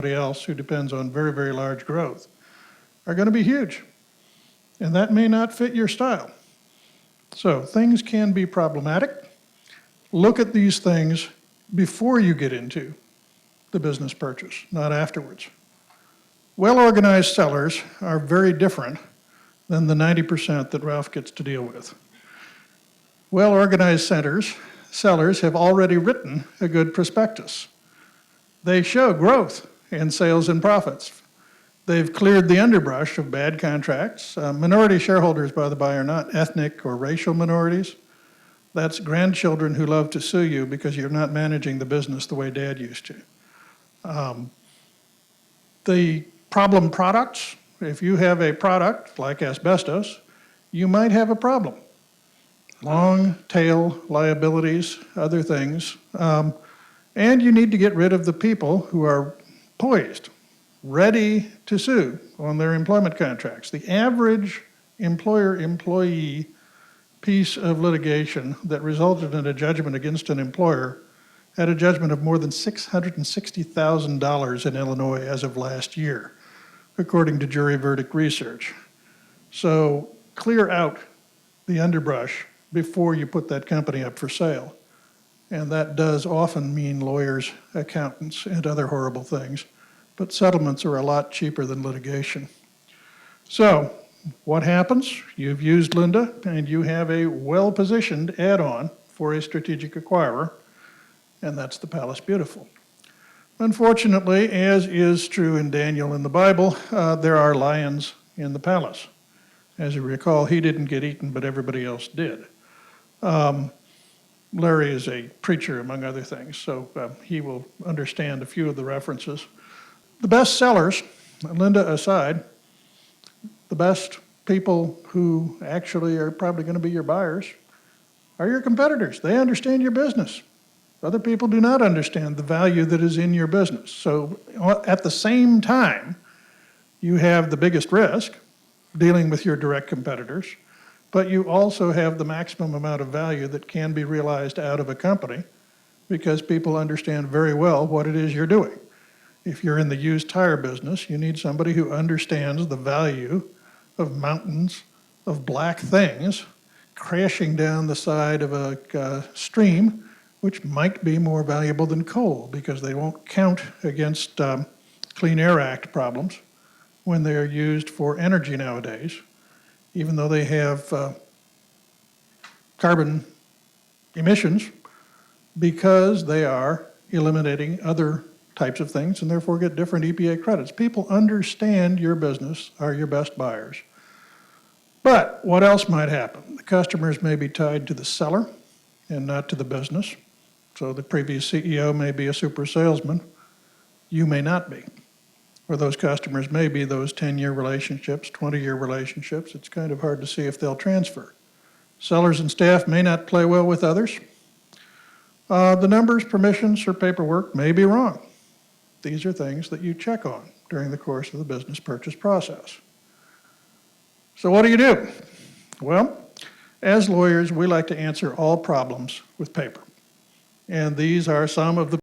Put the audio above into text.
else who depends on very, very large growth, are going to be huge. And that may not fit your style. So things can be problematic. Look at these things before you get into the business purchase, not afterwards. Well-organized sellers are very different than the 90% that Ralph gets to deal with. Well-organized sellers have already written a good prospectus. They show growth in sales and profits. They've cleared the underbrush of bad contracts. Minority shareholders, by the by, are not ethnic or racial minorities. That's grandchildren who love to sue you because you're not managing the business the way Dad used to. The problem products, if you have a product like asbestos, you might have a problem. Long tail liabilities, other things. And you need to get rid of the people who are poised, ready to sue on their employment contracts. The average employer-employee piece of litigation that resulted in a judgment against an employer had a judgment of more than $660,000 in Illinois as of last year, according to jury verdict research. So clear out the underbrush before you put that company up for sale. And that does often mean lawyers, accountants, and other horrible things. But settlements are a lot cheaper than litigation. So what happens? You've used Linda, and you have a well-positioned add-on for a strategic acquirer, and that's the Palace Beautiful. Unfortunately, as is true in Daniel in the Bible, there are lions in the palace. As you recall, he didn't get eaten, but everybody else did. Larry is a preacher, among other things, so he will understand a few of the references. The best sellers, Linda aside, the best people who actually are probably going to be your buyers are your competitors. They understand your business. Other people do not understand the value that is in your business. So at the same time, you have the biggest risk dealing with your direct competitors, but you also have the maximum amount of value that can be realized out of a company because people understand very well what it is you're doing. If you're in the used tire business, you need somebody who understands the value of mountains of black things crashing down the side of a stream, which might be more valuable than coal because they won't count against Clean Air Act problems when they are used for energy nowadays, even though they have carbon emissions, because they are eliminating other types of things and therefore get different EPA credits. People understand your business are your best buyers. But what else might happen? The customers may be tied to the seller and not to the business. So the previous CEO may be a super salesman. You may not be. Or those customers may be those 10-year relationships, 20-year relationships. It's kind of hard to see if they'll transfer. Sellers and staff may not play well with others. The numbers, permissions, or paperwork may be wrong. These are things that you check on during the course of the business purchase process. So what do? Well, as lawyers, we like to answer all problems with paper. And these are some of the